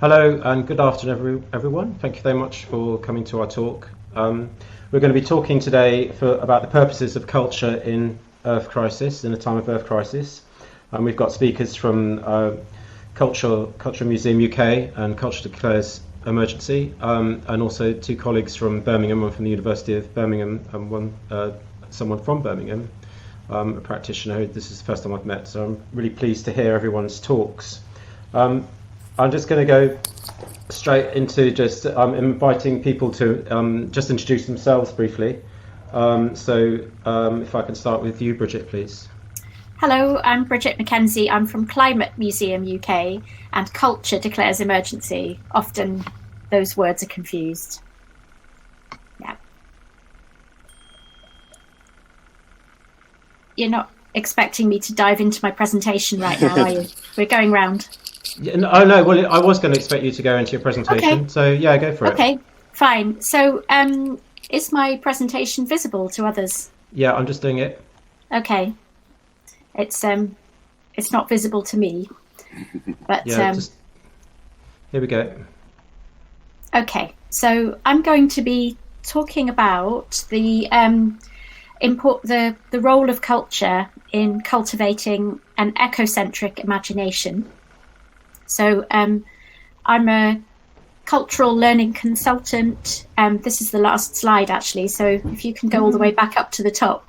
Hello and good afternoon, everyone. Thank you very much for coming to our talk. We're going to be talking today about the purposes of culture in Earth crisis, in a time of Earth crisis. And we've got speakers from Culture Museum UK and Culture Declares Emergency, and also two colleagues from Birmingham, one from the University of Birmingham and someone from Birmingham, a practitioner who this is the first time I've met. So I'm really pleased to hear everyone's talks. I'm just going to go straight into just inviting people to just introduce themselves briefly. If I can start with you, Bridget, please. Hello, I'm Bridget Mackenzie. I'm from Climate Museum UK and Culture Declares Emergency. Often those words are confused. Yeah. You're not expecting me to dive into my presentation right now, are you? We're going round. Yeah, no, well, I was going to expect you to go into your presentation. Okay. So yeah, go for it. Okay, fine. So is my presentation visible to others? Yeah, I'm just doing it. Okay. It's not visible to me, but yeah, here we go. Okay, so I'm going to be talking about the role of culture in cultivating an ecocentric imagination. So I'm a cultural learning consultant. This is the last slide, actually. So if you can go all the way back up to the top.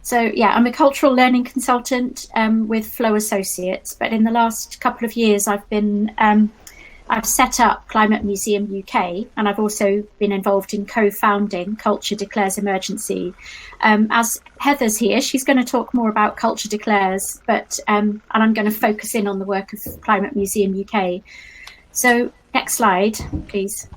So yeah, I'm a cultural learning consultant with Flow Associates. But in the last couple of years, I've set up Climate Museum UK, and I've also been involved in co-founding Culture Declares Emergency. As Heather's here, she's going to talk more about Culture Declares, but and I'm going to focus in on the work of Climate Museum UK. So next slide, please.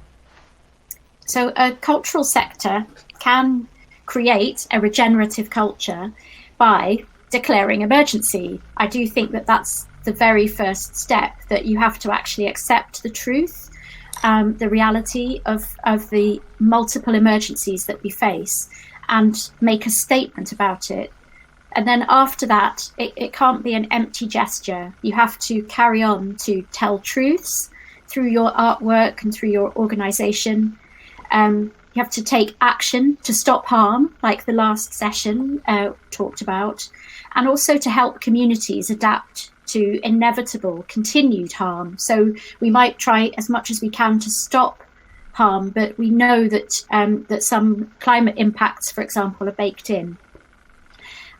So a cultural sector can create a regenerative culture by declaring emergency. I do think that that's the very first step, that you have to actually accept the truth, the reality of the multiple emergencies that we face, and make a statement about it. And then after that, it can't be an empty gesture. You have to carry on to tell truths through your artwork and through your organization. You have to take action to stop harm, like the last session talked about, and also to help communities adapt to inevitable continued harm. So we might try as much as we can to stop harm, but we know that that some climate impacts, for example, are baked in.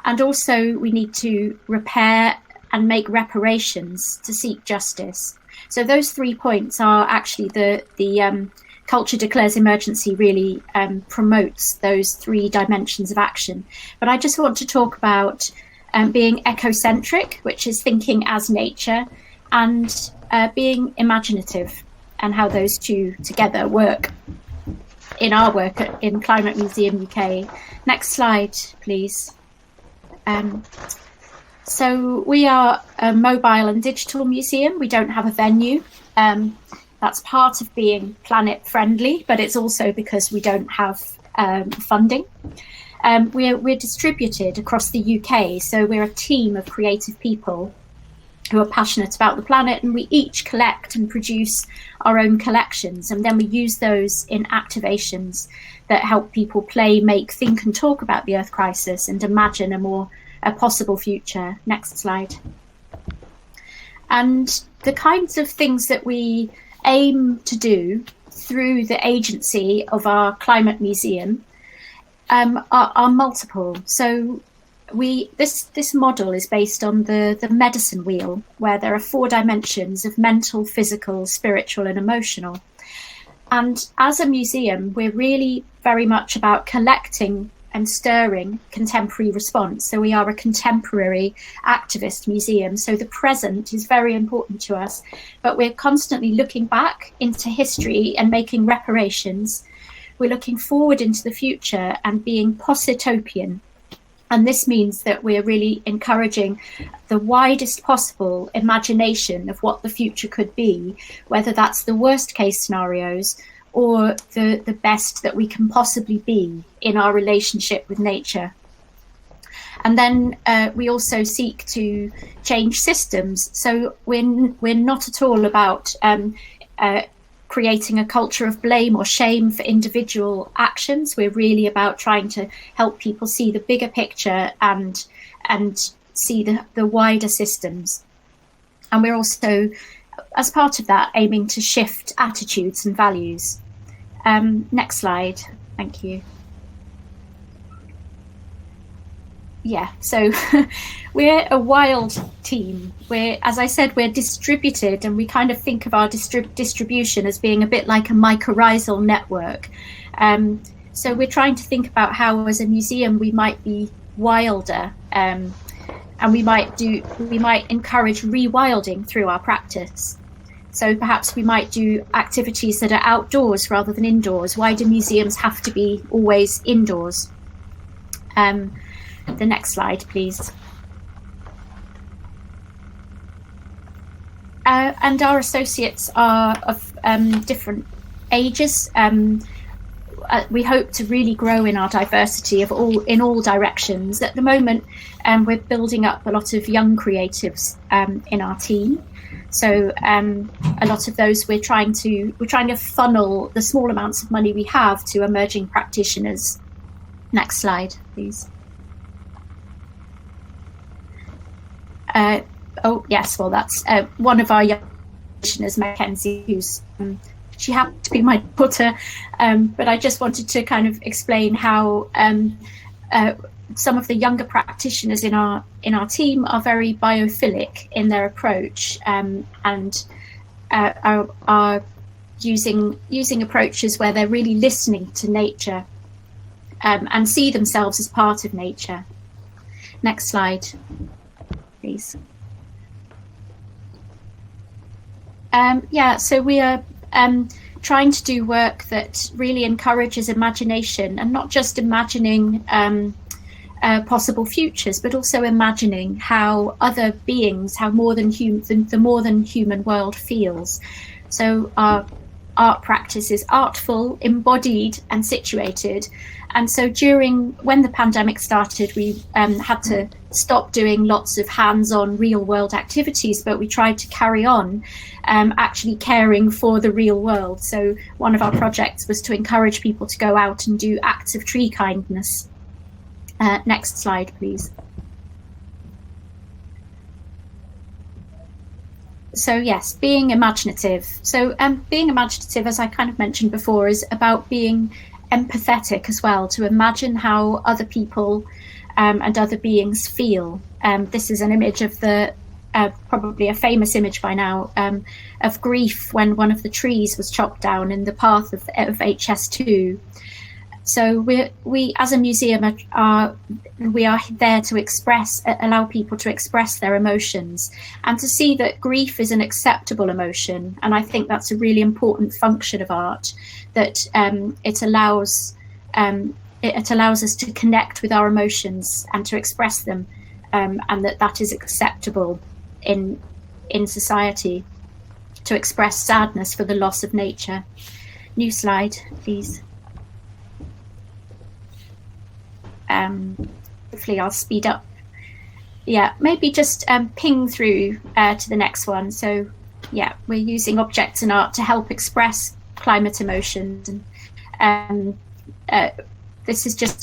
And also we need to repair and make reparations to seek justice. So those 3 points are actually the Culture Declares Emergency really promotes those 3 dimensions of action. But I just want to talk about being ecocentric, which is thinking as nature, and being imaginative, and how those two together work in our work in Climate Museum UK. Next slide, please. So we are a mobile and digital museum. We don't have a venue. That's part of being planet friendly, but it's also because we don't have funding. We're distributed across the UK, so we're a team of creative people who are passionate about the planet, and we each collect and produce our own collections, and then we use those in activations that help people play, make, think and talk about the Earth crisis and imagine a possible future. Next slide. And the kinds of things that we aim to do through the agency of our Climate Museum are multiple. So this model is based on the medicine wheel, where there are 4 dimensions of mental, physical, spiritual and emotional. And as a museum, we're really very much about collecting and stirring contemporary response. So we are a contemporary activist museum. So the present is very important to us, but we're constantly looking back into history and making reparations. We're looking forward into the future and being positopian. And this means that we're really encouraging the widest possible imagination of what the future could be, whether that's the worst case scenarios or the best that we can possibly be in our relationship with nature. And then we also seek to change systems. So we're not at all about creating a culture of blame or shame for individual actions. We're really about trying to help people see the bigger picture and see the wider systems. And we're also, as part of that, aiming to shift attitudes and values. Next slide. Thank you. Yeah, so we're a wild team. As I said, we're distributed, and we kind of think of our distribution as being a bit like a mycorrhizal network. So we're trying to think about how, as a museum, we might be wilder, and we might encourage rewilding through our practice. So perhaps we might do activities that are outdoors rather than indoors. Why do museums have to be always indoors? The next slide, please. And our associates are of different ages. We hope to really grow in our diversity in all directions. At the moment, we're building up a lot of young creatives in our team. So a lot of those we're trying to funnel the small amounts of money we have to emerging practitioners. Next slide, please. Oh yes, well that's one of our young practitioners, Mackenzie, who's she happened to be my daughter, but I just wanted to kind of explain how some of the younger practitioners in our team are very biophilic in their approach, and are using approaches where they're really listening to nature and see themselves as part of nature. Next slide, please. So we are trying to do work that really encourages imagination, and not just imagining possible futures, but also imagining how other beings, how the more than human world feels. So our art practice is artful, embodied, and situated. And so when the pandemic started, we had to stop doing lots of hands-on real-world activities, but we tried to carry on actually caring for the real world. So one of our projects was to encourage people to go out and do acts of tree kindness. Next slide, please. So yes, being imaginative. So being imaginative, as I kind of mentioned before, is about being empathetic as well, to imagine how other people and other beings feel. This is an image of probably a famous image by now, of grief when one of the trees was chopped down in the path of HS2. So we as a museum are there to allow people to express their emotions, and to see that grief is an acceptable emotion. And I think that's a really important function of art, that it allows us to connect with our emotions and to express them, and that is acceptable in society, to express sadness for the loss of nature. New slide, please. Hopefully I'll speed up. Yeah, maybe just ping through to the next one. So yeah, we're using objects and art to help express climate emotions. And this is just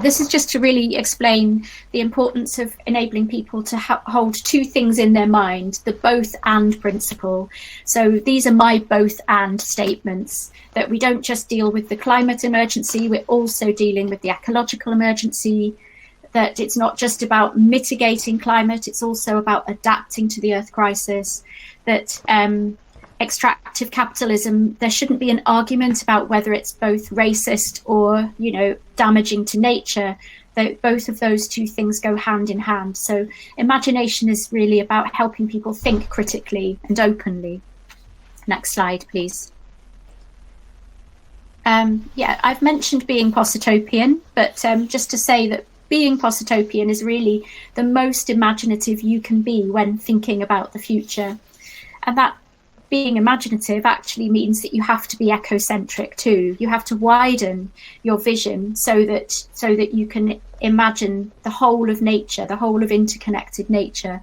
this is just to really explain the importance of enabling people to hold two things in their mind, the both and principle. So these are my both and statements, that we don't just deal with the climate emergency, we're also dealing with the ecological emergency, that it's not just about mitigating climate, it's also about adapting to the Earth crisis, that extractive capitalism, there shouldn't be an argument about whether it's both racist or, damaging to nature. Both of those two things go hand in hand. So imagination is really about helping people think critically and openly. Next slide, please. I've mentioned being positopian, but just to say that being positopian is really the most imaginative you can be when thinking about the future. And that being imaginative actually means that you have to be ecocentric too. You have to widen your vision so that you can imagine the whole of nature, the whole of interconnected nature,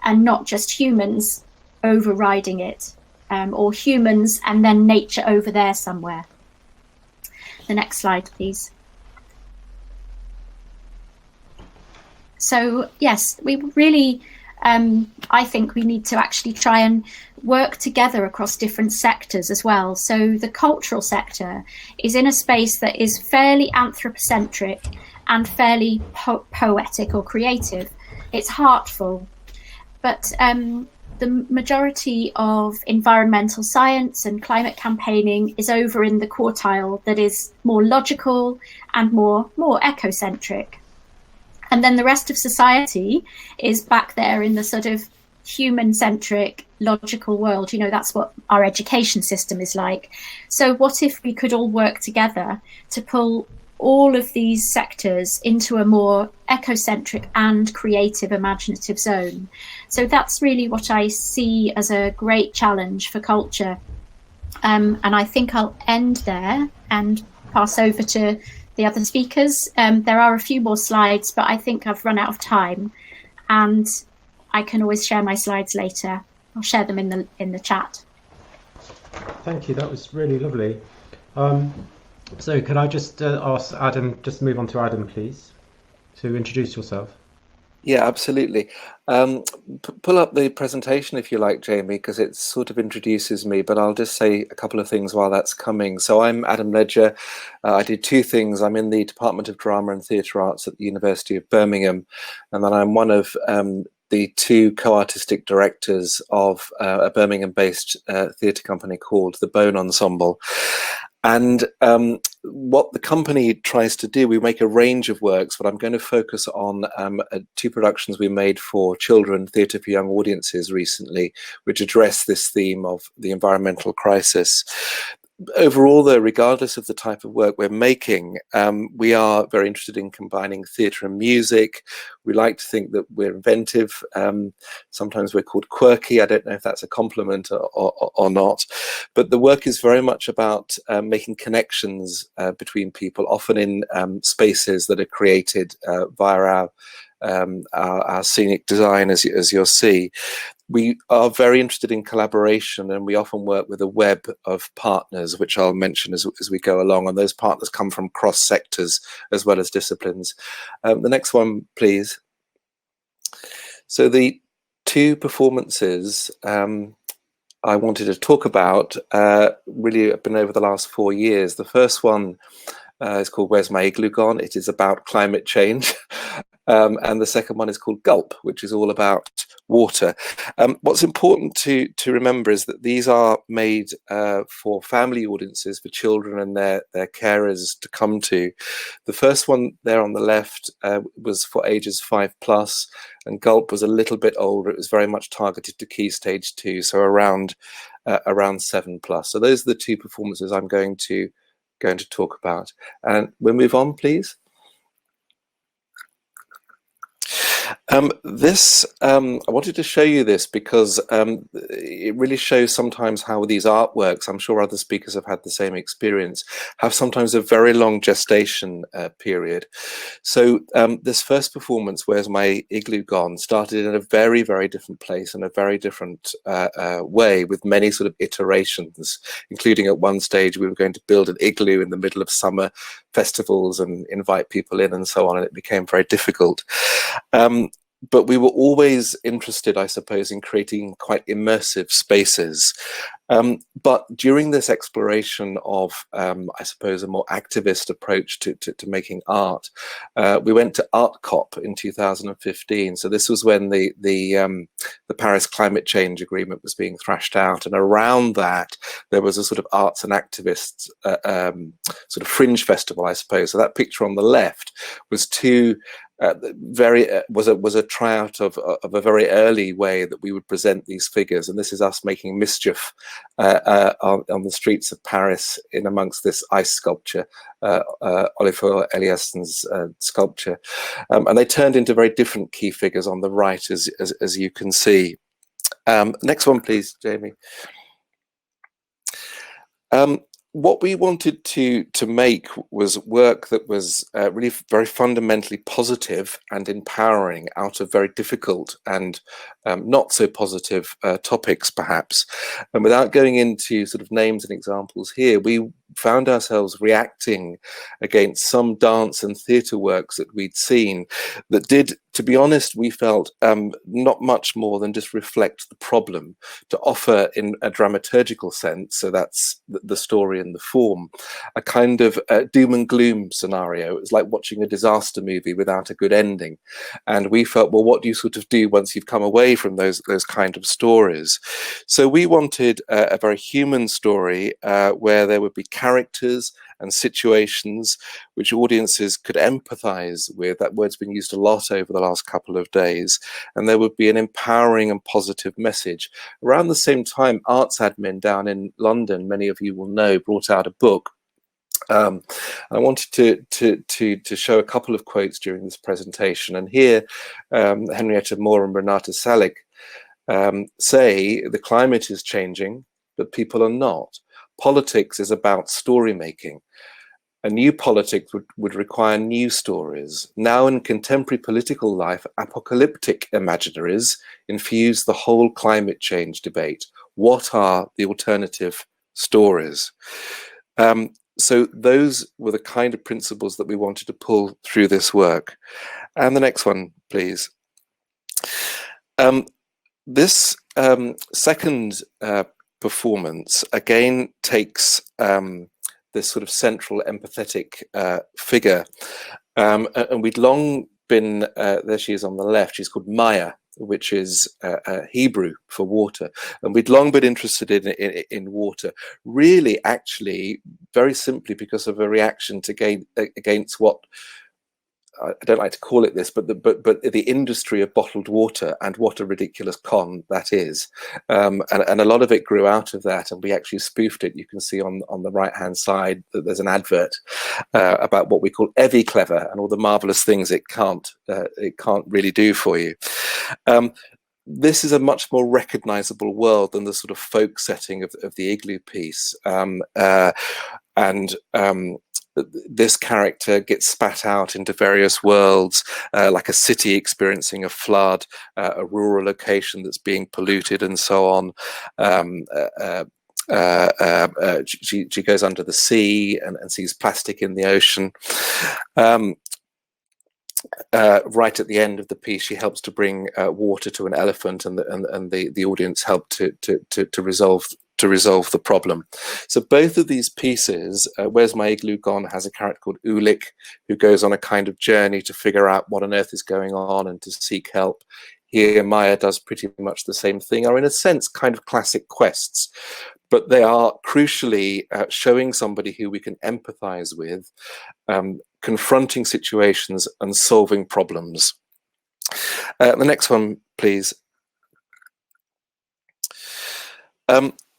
and not just humans overriding it, or humans and then nature over there somewhere. The next slide, please. So yes, we really, I think we need to actually try and work together across different sectors as well. So the cultural sector is in a space that is fairly anthropocentric and fairly poetic or creative. It's heartful, but the majority of environmental science and climate campaigning is over in the quartile that is more logical and more ecocentric. And then the rest of society is back there in the sort of human-centric, logical world. You know, that's what our education system is like. So what if we could all work together to pull all of these sectors into a more ecocentric and creative, imaginative zone? So that's really what I see as a great challenge for culture. And I think I'll end there and pass over to the other speakers. There are a few more slides, but I think I've run out of time, and I can always share my slides later. I'll share them in the chat. Thank you. That was really lovely. So could I just ask Adam, just move on to Adam, please, to introduce yourself. Yeah, absolutely. Pull up the presentation if you like, Jamie, because it sort of introduces me, but I'll just say a couple of things while that's coming. So I'm Adam Ledger. I do two things. I'm in the Department of Drama and Theatre Arts at the University of Birmingham, and then I'm one of the two co-artistic directors of a Birmingham-based theatre company called the Bone Ensemble. And what the company tries to do, we make a range of works, but I'm going to focus on two productions we made for children, theatre for young audiences recently, which address this theme of the environmental crisis. Overall, though, regardless of the type of work we're making, we are very interested in combining theatre and music. We like to think that we're inventive. Sometimes we're called quirky. I don't know if that's a compliment or not. But the work is very much about making connections between people, often in spaces that are created via our scenic design, as you'll see. We are very interested in collaboration, and we often work with a web of partners, which I'll mention as we go along. And those partners come from cross sectors as well as disciplines. The next one, please. So the two performances I wanted to talk about really have been over the last 4 years. The first one is called Where's My Igloo Gone? It is about climate change. And the second one is called Gulp, which is all about water. What's important to remember is that these are made for family audiences, for children and their carers to come to. The first one there on the left was for ages 5+, and Gulp was a little bit older. It was very much targeted to Key Stage 2, so around 7+. So those are the two performances I'm going to talk about. And we'll move on, please. I wanted to show you this because it really shows sometimes how these artworks, I'm sure other speakers have had the same experience, have sometimes a very long gestation period. So this first performance, Where's My Igloo Gone, started in a very, very different place in a very different way, with many sort of iterations, including at one stage we were going to build an igloo in the middle of summer festivals and invite people in and so on, and it became very difficult. But we were always interested, I suppose, in creating quite immersive spaces. But during this exploration of, I suppose, a more activist approach to making art, we went to Art COP in 2015. So this was when the Paris Climate Change Agreement was being thrashed out. And around that, there was a sort of arts and activists sort of fringe festival, I suppose. So that picture on the left was was a tryout of a very early way that we would present these figures, and this is us making mischief on the streets of Paris in amongst this ice sculpture, Oliver Eliassen's sculpture, and they turned into very different key figures on the right, as you can see. Next one, please, Jamie. What we wanted to make was work that was really very fundamentally positive and empowering out of very difficult and not so positive topics, perhaps. And without going into sort of names and examples here, we found ourselves reacting against some dance and theatre works that we'd seen that did, to be honest, we felt not much more than just reflect the problem, to offer in a dramaturgical sense, so that's the story and the form, a kind of doom and gloom scenario. It was like watching a disaster movie without a good ending. And we felt, well, what do you sort of do once you've come away from those kind of stories? So we wanted a very human story where there would be characters and situations which audiences could empathize with. That word's been used a lot over the last couple of days. And there would be an empowering and positive message. Around the same time, Arts Admin down in London, many of you will know, brought out a book. I wanted to show a couple of quotes during this presentation. And here, Henrietta Moore and Renata Salick say the climate is changing, but people are not. Politics is about story making. A new politics would require new stories. Now in contemporary political life, apocalyptic imaginaries infuse the whole climate change debate. What are the alternative stories? So those were the kind of principles that we wanted to pull through this work. And the next one, please. This second performance again takes this sort of central empathetic figure, and we'd long been there she is on the left, she's called Maya, which is Hebrew for water, and we'd long been interested in water, really actually very simply because of a reaction to against what I don't like to call it this, but the industry of bottled water, and what a ridiculous con that is. And a lot of it grew out of that, and we actually spoofed it. You can see on the right-hand side that there's an advert about what we call Evie Clever and all the marvelous things it can't really do for you. This is a much more recognizable world than the sort of folk setting of the igloo piece. This character gets spat out into various worlds, like a city experiencing a flood, a rural location that's being polluted, and so on. She goes under the sea and sees plastic in the ocean. Right at the end of the piece, she helps to bring water to an elephant, and the audience help to resolve the problem. So both of these pieces, Where's My Igloo Gone has a character called Ulik, who goes on a kind of journey to figure out what on earth is going on and to seek help. Here, Maya does pretty much the same thing, are in a sense kind of classic quests, but they are crucially showing somebody who we can empathize with, confronting situations and solving problems. The next one, please.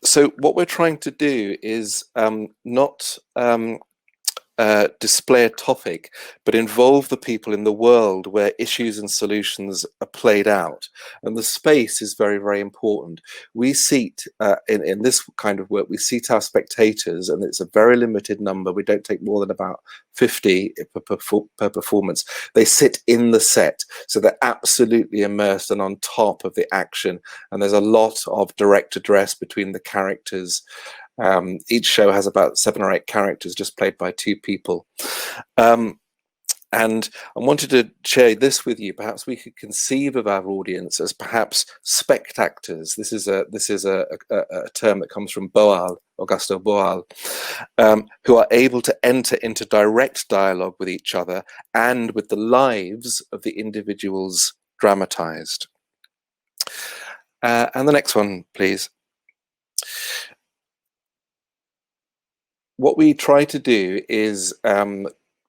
So what we're trying to do is not display a topic, but involve the people in the world where issues and solutions are played out. And the space is very, very important. We seat, in this kind of work, we seat our spectators, and it's a very limited number. We don't take more than about 50 per performance. They sit in the set, so they're absolutely immersed and on top of the action. And there's a lot of direct address between the characters. Each show has about 7 or 8 characters just played by 2 people. And I wanted to share this with you. Perhaps we could conceive of our audience as perhaps spectators. This is a term that comes from Boal, Augusto Boal, who are able to enter into direct dialogue with each other and with the lives of the individuals dramatized. And the next one, please. What we try to do is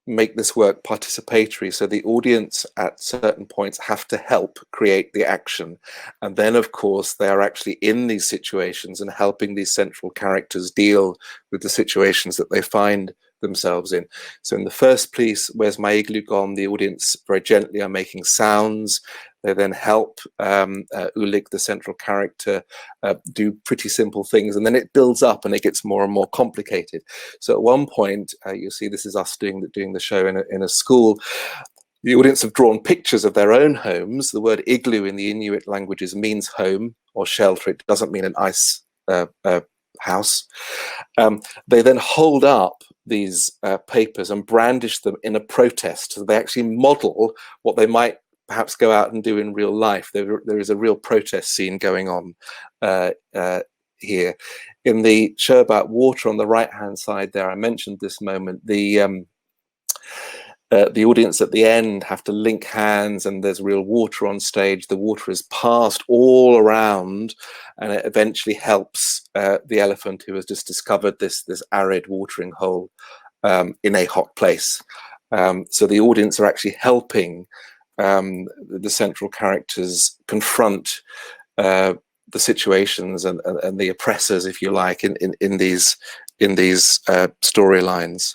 make this work participatory, so the audience at certain points have to help create the action, and then of course they are actually in these situations and helping these central characters deal with the situations that they find themselves in. So in the first piece, Where's My Igloo Gone?, the audience very gently are making sounds. They then help Ulik, the central character, do pretty simple things, and then it builds up and it gets more and more complicated. So at one point, you'll see this is us doing the show in a school. The audience have drawn pictures of their own homes. The word igloo in the Inuit languages means home or shelter. It doesn't mean an ice house. They then hold up these papers and brandish them in a protest. So they actually model what they might perhaps go out and do in real life. There is a real protest scene going on here. In the show about water on the right-hand side there, I mentioned this moment, the audience at the end have to link hands, and there's real water on stage. The water is passed all around, and it eventually helps the elephant who has just discovered this arid watering hole in a hot place. So the audience are actually helping the central characters confront the situations and the oppressors, if you like, in these storylines.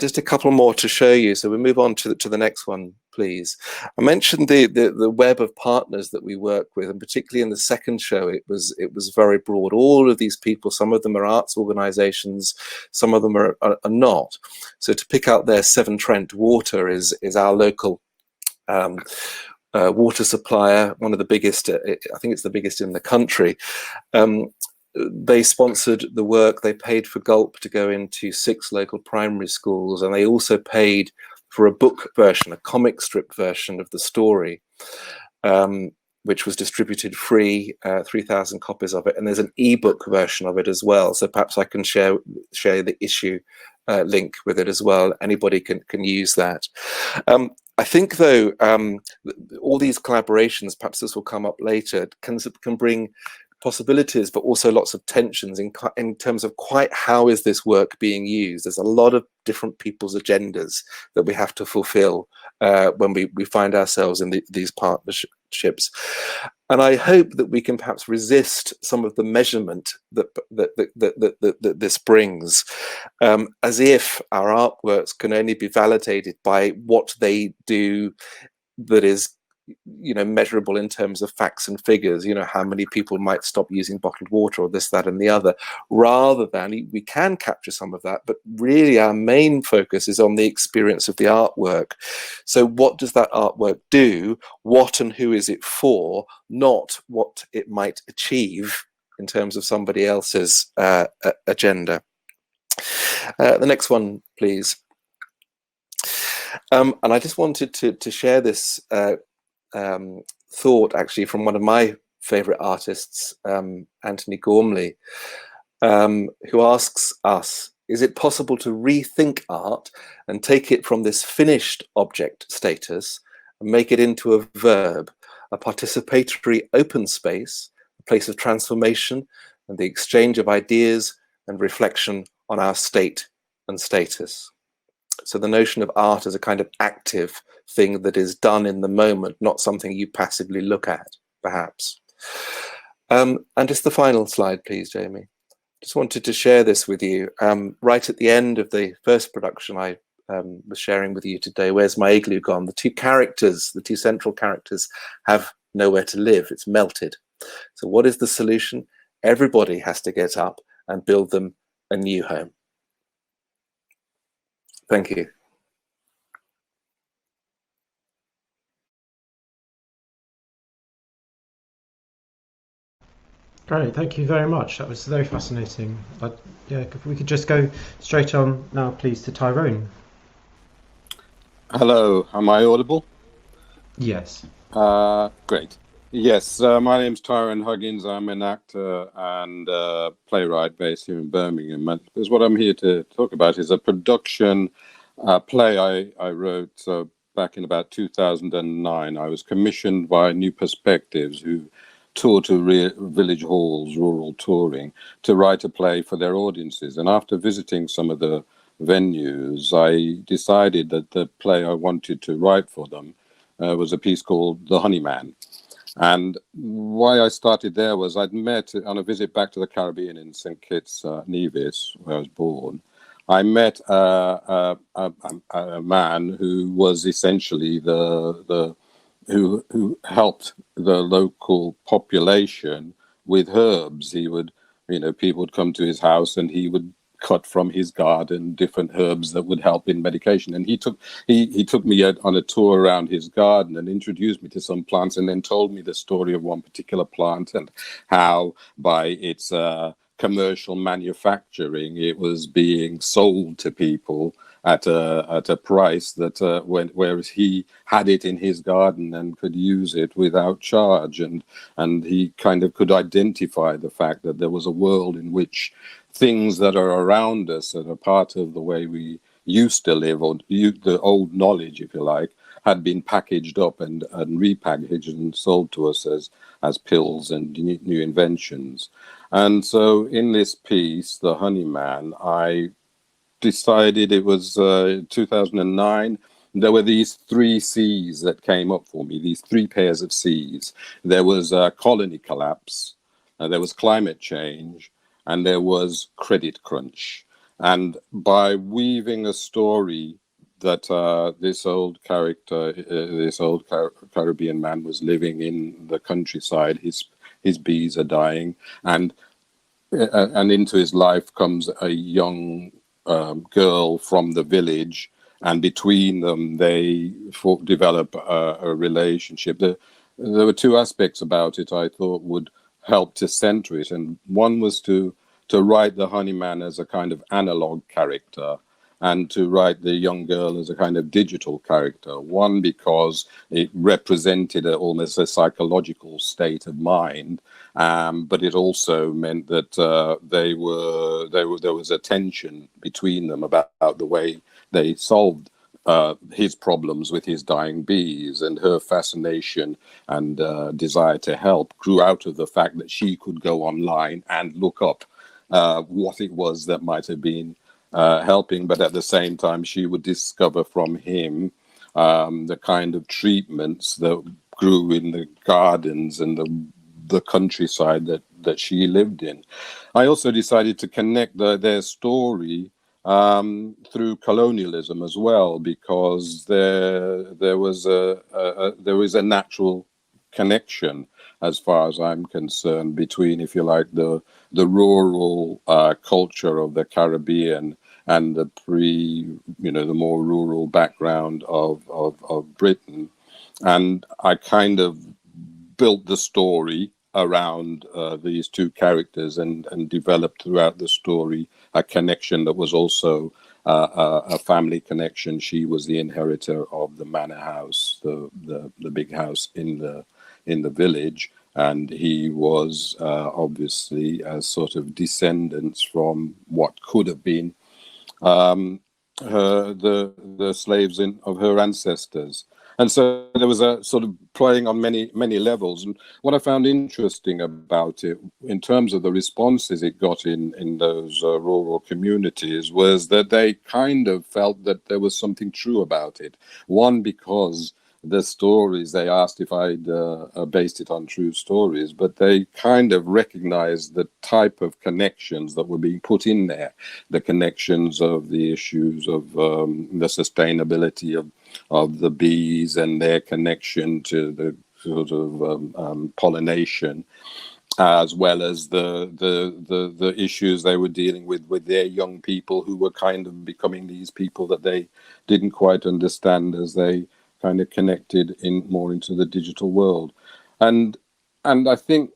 Just a couple more to show you. So we move on to the next one, please. I mentioned the web of partners that we work with, and particularly in the second show, it was very broad. All of these people, some of them are arts organisations, some of them are not. So to pick out there, Severn Trent Water is our local water supplier, one of the biggest. I think it's the biggest in the country. They sponsored the work. They paid for Gulp to go into 6 local primary schools, and they also paid for a book version, a comic strip version of the story, which was distributed free, 3,000 copies of it, and there's an ebook version of it as well. So perhaps I can share the issue link with it as well. Anybody can use that. I think, though, all these collaborations, perhaps this will come up later, can bring possibilities, but also lots of tensions in terms of quite how is this work being used. There's a lot of different people's agendas that we have to fulfill when we find ourselves in these partnerships. And I hope that we can perhaps resist some of the measurement that this brings, as if our artworks can only be validated by what they do that is measurable in terms of facts and figures, how many people might stop using bottled water or this, that, and the other, rather than we can capture some of that, but really our main focus is on the experience of the artwork. So what does that artwork do? What and who is it for? Not what it might achieve in terms of somebody else's agenda. The next one, please. And I just wanted to share this thought actually from one of my favorite artists, Anthony Gormley, who asks us, is it possible to rethink art and take it from this finished object status and make it into a verb, a participatory open space, a place of transformation and the exchange of ideas and reflection on our state and status? So the notion of art as a kind of active thing that is done in the moment, not something you passively look at, perhaps. And just the final slide, please, Jamie. Just wanted to share this with you. Right at the end of the first production I was sharing with you today, Where's My Igloo Gone?, the two central characters have nowhere to live. It's melted. So what is the solution? Everybody has to get up and build them a new home. Thank you. Great, thank you very much. That was very fascinating. Yeah, if we could just go straight on now, please, to Tyrone. Hello, am I audible? Yes. Great. Yes, my name's Tyrone Huggins. I'm an actor and playwright based here in Birmingham. Because what I'm here to talk about is a production play I wrote back in about 2009. I was commissioned by New Perspectives, who tour to village halls, rural touring, to write a play for their audiences. And after visiting some of the venues, I decided that the play I wanted to write for them was a piece called The Honey Man. And why I started there was I'd met on a visit back to the Caribbean in St. Kitts, Nevis, where I was born. I met a man who was essentially who helped the local population with herbs. He would, people would come to his house and he would cut from his garden different herbs that would help in medication. And he took me on a tour around his garden and introduced me to some plants, and then told me the story of one particular plant and how by its commercial manufacturing it was being sold to people at a price that whereas he had it in his garden and could use it without charge, and he kind of could identify the fact that there was a world in which things that are around us that are part of the way we used to live, or the old knowledge, if you like, had been packaged up and repackaged and sold to us as pills and new inventions. And so in this piece, The Honey Man, I decided, it was 2009, there were these three C's that came up for me, these three pairs of C's. There was colony collapse, there was climate change, and there was credit crunch. And by weaving a story that this old character, this old Caribbean man was living in the countryside, his bees are dying, and into his life comes a young girl from the village, and between them they develop a relationship. There were two aspects about it I thought would help to center it, and one was to write the Honey Man as a kind of analog character, and to write the young girl as a kind of digital character. One, because it represented almost a psychological state of mind, but it also meant that there was a tension between them about the way they solved his problems with his dying bees, and her fascination and desire to help grew out of the fact that she could go online and look up what it was that might have been helping, but at the same time she would discover from him the kind of treatments that grew in the gardens and the countryside that she lived in. I also decided to connect their story through colonialism as well, because there was a natural connection, as far as I'm concerned, between, if you like, the rural culture of the Caribbean and the the more rural background of Britain. And I kind of built the story around these two characters, and developed throughout the story a connection that was also a family connection. She was the inheritor of the manor house, the big house in the village, and he was obviously as sort of descendants from what could have been the slaves of her ancestors. And so there was a sort of playing on many levels. And what I found interesting about it, in terms of the responses it got in those rural communities, was that they kind of felt that there was something true about it. One, because the stories, they asked if I'd based it on true stories, but they kind of recognized the type of connections that were being put in there, the connections of the issues of the sustainability of the bees and their connection to the sort of pollination, as well as the issues they were dealing with their young people, who were kind of becoming these people that they didn't quite understand as they kind of connected more into the digital world. And I think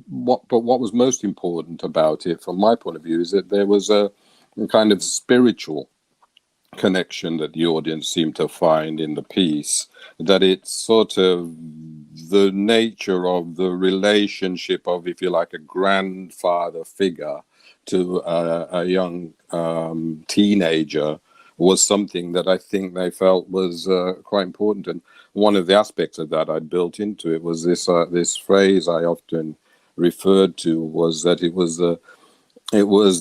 what was most important about it, from my point of view, is that there was a kind of spiritual connection that the audience seemed to find in the piece, that it's sort of the nature of the relationship of, if you like, a grandfather figure to a young teenager, was something that I think they felt was quite important. And one of the aspects of that I'd built into it was this phrase I often referred to, was that it was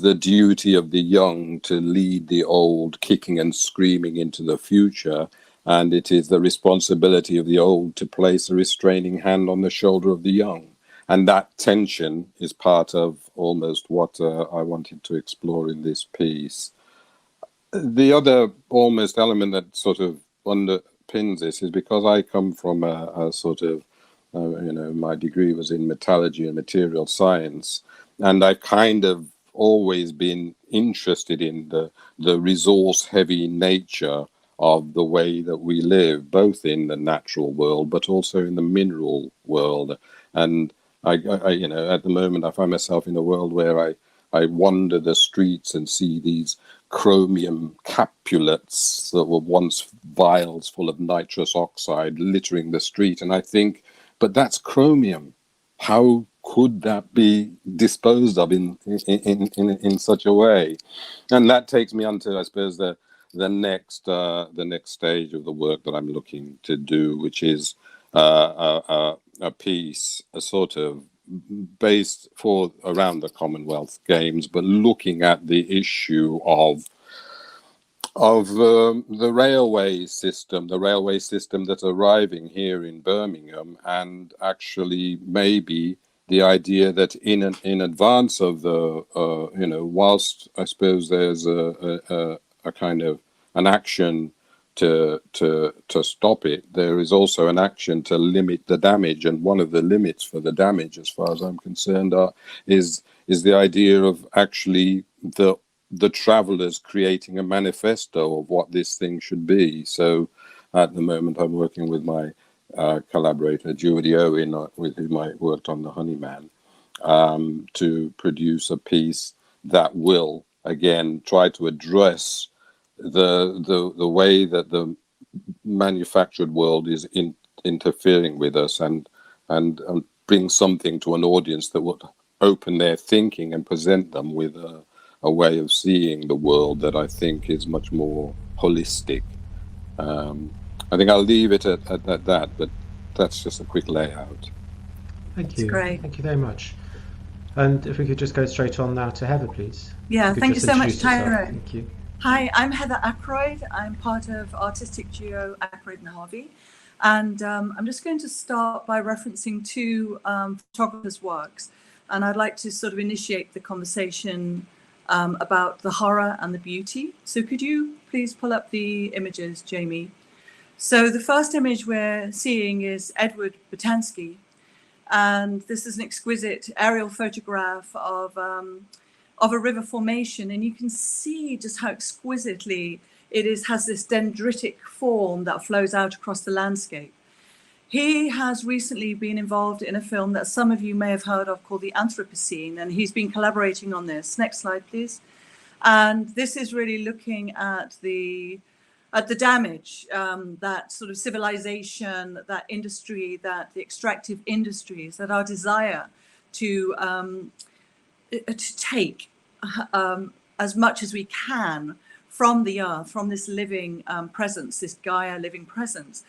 the duty of the young to lead the old, kicking and screaming into the future, and it is the responsibility of the old to place a restraining hand on the shoulder of the young. And that tension is part of almost what I wanted to explore in this piece. the other almost element that sort of underpins this is because I come from a sort of, my degree was in metallurgy and material science, and I've kind of always been interested in the resource-heavy nature of the way that we live, both in the natural world but also in the mineral world. And I at the moment I find myself in a world where I wander the streets and see these chromium capulets that were once vials full of nitrous oxide littering the street, and I think, but that's chromium. How could that be disposed of in such a way? And that takes me on to, I suppose, the next stage of the work that I'm looking to do, which is a piece, a sort of based around the Commonwealth Games, but looking at the issue of the railway system that's arriving here in Birmingham, and actually maybe the idea that in advance of the whilst I suppose there's a kind of an action to stop it, there is also an action to limit the damage, and one of the limits for the damage, as far as I'm concerned, is the idea of actually the travelers creating a manifesto of what this thing should be. So at the moment I'm working with my collaborator Judy Owen, with whom I worked on The Honeyman, to produce a piece that will again try to address the way that the manufactured world is interfering with us, and bring something to an audience that would open their thinking and present them with a way of seeing the world that I think is much more holistic. I think I'll leave it at that, but that's just a quick layout. Thank you. Great. Thank you very much. And if we could just go straight on now to Heather, please. Yeah, thank you so much, Tyra. Thank you. Hi, I'm Heather Ackroyd. I'm part of Artistic Duo Ackroyd and Harvey. And I'm just going to start by referencing two photographers' works. And I'd like to sort of initiate the conversation about the horror and the beauty. So could you please pull up the images, Jamie? So the first image we're seeing is Edward Botansky. And this is an exquisite aerial photograph of a river formation. And you can see just how exquisitely it has this dendritic form that flows out across the landscape. He has recently been involved in a film that some of you may have heard of called The Anthropocene, and he's been collaborating on this. Next slide, please. And this is really looking at the damage that sort of civilization, that industry, that the extractive industries, that our desire to take as much as we can from the earth, from this living presence, this Gaia living presence,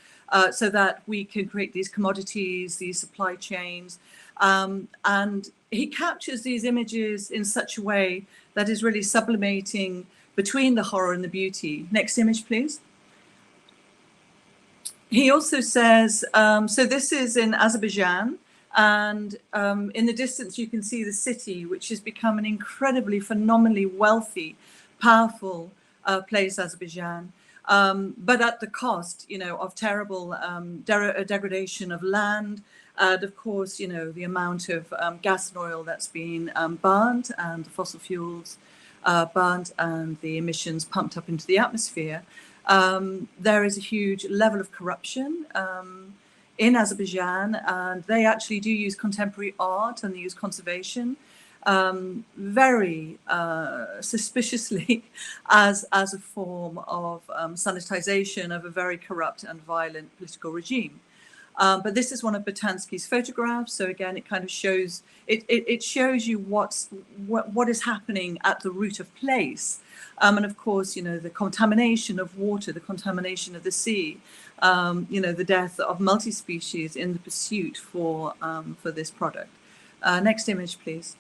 so that we can create these commodities, these supply chains. And he captures these images in such a way that is really sublimating between the horror and the beauty. Next image, please. He also says, so this is in Azerbaijan, and in the distance you can see the city, which has become an incredibly, phenomenally wealthy, powerful place, Azerbaijan, but at the cost, of terrible degradation of land, and of course, the amount of gas and oil that's been burned, and the fossil fuels burnt, and the emissions pumped up into the atmosphere. There is a huge level of corruption in Azerbaijan, and they actually do use contemporary art, and they use conservation very suspiciously as a form of sanitization of a very corrupt and violent political regime. But this is one of Botansky's photographs. So again, it kind of shows it shows you what is happening at the root of place. And of course, the contamination of water, the contamination of the sea, the death of multi-species in the pursuit for this product. Next image, please.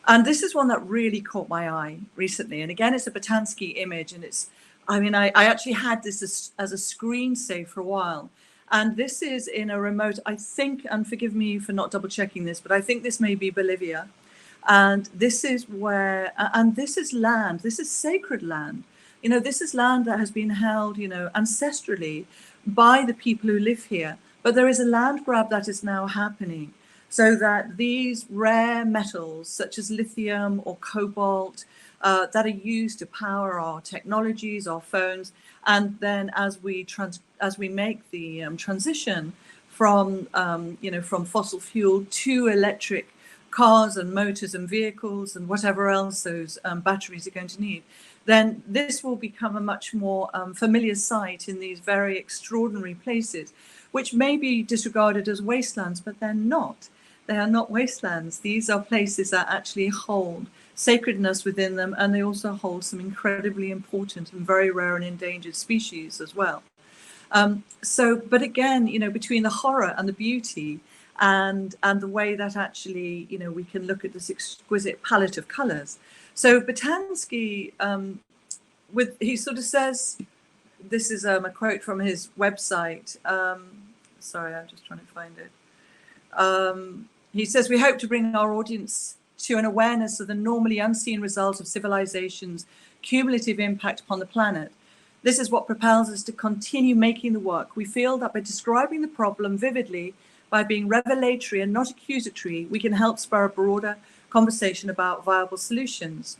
And this is one that really caught my eye recently. And again, it's a Botansky image. And I actually had this as a screensaver for a while. And this is in a remote, I think, and forgive me for not double checking this, but I think this may be Bolivia. And this is where, and this is land, this is sacred land. You know, this is land that has been held, you know, ancestrally by the people who live here. But there is a land grab that is now happening, so that these rare metals, such as lithium or cobalt, that are used to power our technologies, our phones, and then as we make the transition from from fossil fuel to electric cars and motors and vehicles and whatever else those batteries are going to need, then this will become a much more familiar sight in these very extraordinary places, which may be disregarded as wastelands, but they're not. They are not wastelands. These are places that actually hold sacredness within them, and they also hold some incredibly important and very rare and endangered species as well. But again, you know, between the horror and the beauty, and the way that actually, you know, we can look at this exquisite palette of colors. So Botansky, he sort of says, this is a quote from his website. Sorry, I'm just trying to find it. He says, "We hope to bring our audience to an awareness of the normally unseen result of civilization's cumulative impact upon the planet. This is what propels us to continue making the work. We feel that by describing the problem vividly, by being revelatory and not accusatory, we can help spur a broader conversation about viable solutions."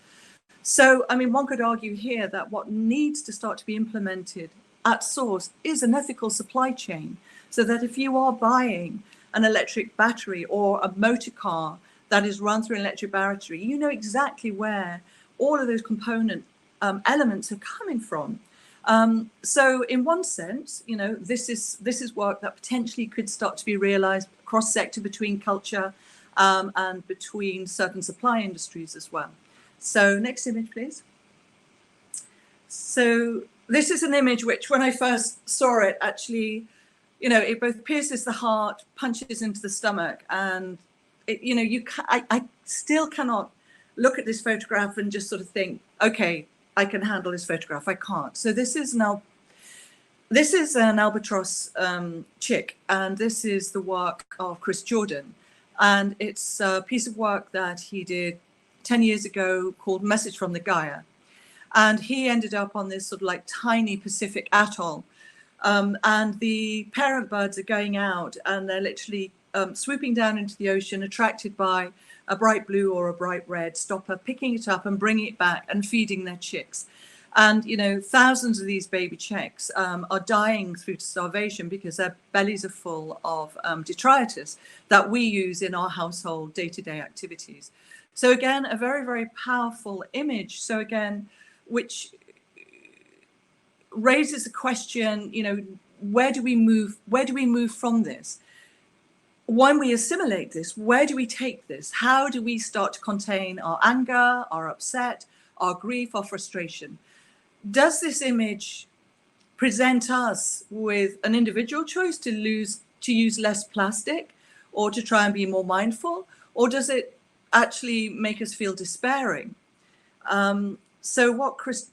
So, I mean, one could argue here that what needs to start to be implemented at source is an ethical supply chain, so that if you are buying an electric battery or a motor car that is run through an electric battery, you know exactly where all of those component elements are coming from. So in one sense, you know, this is work that potentially could start to be realized cross-sector between culture and between certain supply industries as well. So next image, please. So this is an image which, when I first saw it, actually, you know, it both pierces the heart, punches into the stomach, and it, you know, I still cannot look at this photograph and just sort of think, okay, I can handle this photograph. I can't. So this is an albatross chick, and this is the work of Chris Jordan, and it's a piece of work that he did 10 years ago called Message from the Gaia. And he ended up on this sort of like tiny Pacific atoll. And the parent birds are going out, and they're literally swooping down into the ocean, attracted by a bright blue or a bright red stopper, picking it up and bringing it back and feeding their chicks. And, you know, thousands of these baby chicks are dying through to starvation because their bellies are full of detritus that we use in our household day-to-day activities. So again, a very, very powerful image. So again, which raises a question, you know, where do we move from this? When we assimilate this, where do we take this? How do we start to contain our anger, our upset, our grief, our frustration? Does this image present us with an individual choice to use less plastic, or to try and be more mindful, or does it actually make us feel despairing? So what Chris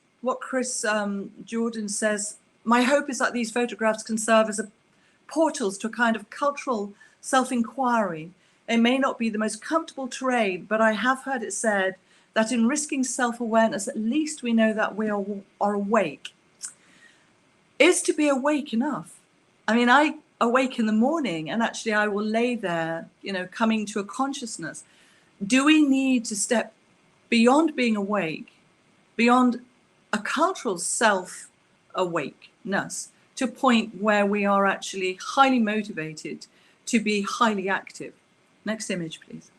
Jordan says, my hope is that these photographs can serve as portals to a kind of cultural self-inquiry. It may not be the most comfortable terrain, but I have heard it said that in risking self-awareness, at least we know that we are awake. Is to be awake enough? I mean, I awake in the morning, and actually I will lay there, you know, coming to a consciousness. Do we need to step beyond being awake, beyond a cultural self-awakeness, to a point where we are actually highly motivated to be highly active? Next image, please.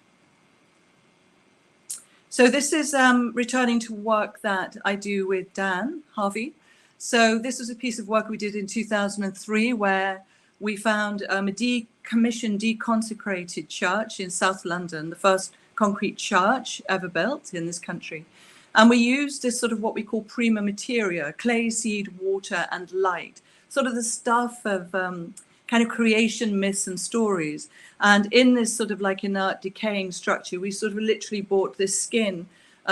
So this is returning to work that I do with Dan Harvey. So this was a piece of work we did in 2003, where we found a decommissioned, deconsecrated church in South London, the first concrete church ever built in this country. And we used this sort of what we call prima materia, clay, seed, water, and light, sort of the stuff of kind of creation myths and stories. And in this sort of like inert decaying structure, we sort of literally brought this skin,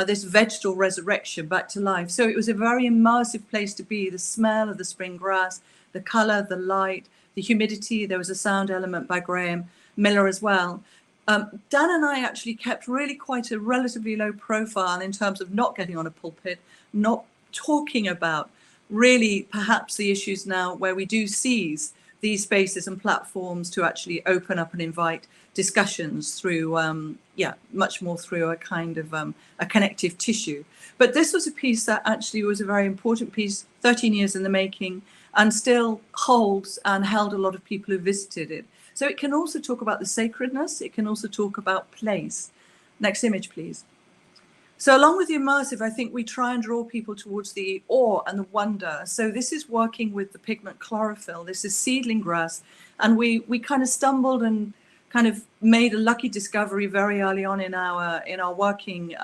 this vegetal resurrection back to life. So it was a very immersive place to be. The smell of the spring grass, the color, the light, the humidity. There was a sound element by Graham Miller as well. Dan and I actually kept really quite a relatively low profile in terms of not getting on a pulpit, not talking about really perhaps the issues now where we do seize these spaces and platforms to actually open up and invite discussions through, much more through a kind of a connective tissue. But this was a piece that actually was a very important piece, 13 years in the making, and still holds and held a lot of people who visited it. So it can also talk about the sacredness. It can also talk about place. Next image, please. So along with the immersive, I think we try and draw people towards the awe and the wonder. So this is working with the pigment chlorophyll. This is seedling grass. And we kind of stumbled and kind of made a lucky discovery very early on in our working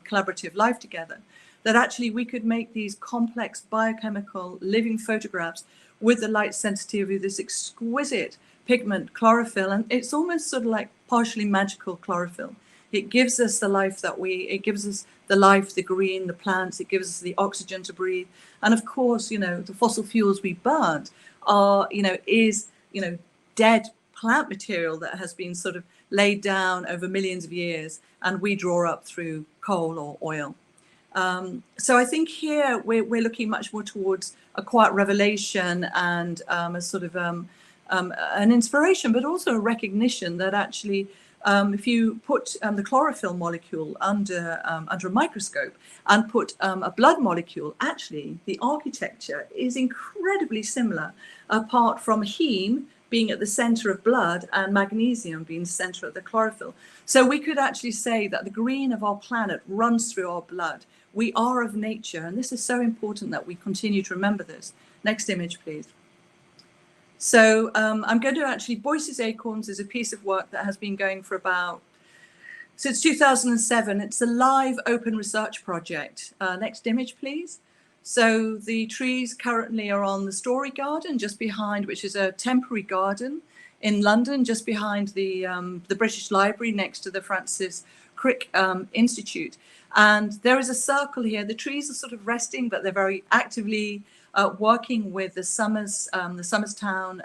collaborative life together, that actually we could make these complex biochemical living photographs with the light sensitivity of this exquisite pigment chlorophyll. And it's almost sort of like partially magical chlorophyll. It gives us the life it gives us the life, the green, the plants, it gives us the oxygen to breathe. And of course, the fossil fuels we burnt is dead plant material that has been sort of laid down over millions of years, and we draw up through coal or oil. So I think here we're looking much more towards a quiet revelation and a sort of an inspiration, but also a recognition that actually if you put the chlorophyll molecule under a microscope and put a blood molecule, actually the architecture is incredibly similar, apart from heme being at the center of blood and magnesium being the center of the chlorophyll. So we could actually say that the green of our planet runs through our blood. We are of nature, and this is so important that we continue to remember this. Next image, please. So I'm going to actually, Boyce's Acorns is a piece of work that has been going for since 2007. It's a live open research project. Next image, please. So the trees currently are on the Story Garden, just behind, which is a temporary garden in London, just behind the British Library, next to the Francis Crick Institute. And there is a circle here. The trees are sort of resting, but they're very actively working with the Somerstown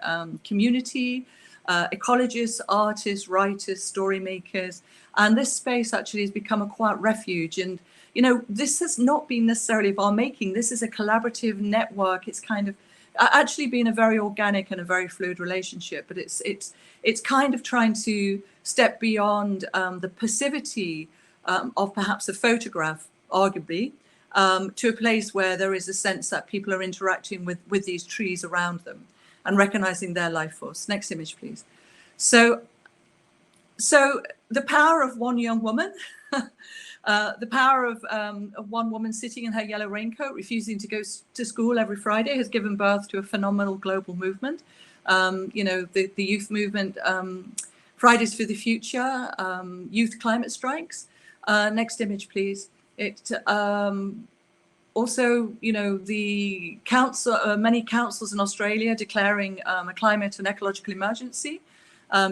community, ecologists, artists, writers, story makers. And this space actually has become a quiet refuge. And this has not been necessarily of our making. This is a collaborative network. It's kind of actually been a very organic and a very fluid relationship. But it's kind of trying to step beyond the passivity of perhaps a photograph, arguably, to a place where there is a sense that people are interacting with these trees around them and recognizing their life force. Next image, please. So the power of one young woman. The power of one woman sitting in her yellow raincoat, refusing to go to school every Friday, has given birth to a phenomenal global movement. The youth movement, Fridays for the Future, youth climate strikes. Next image, please. It also, the council, many councils in Australia declaring a climate and ecological emergency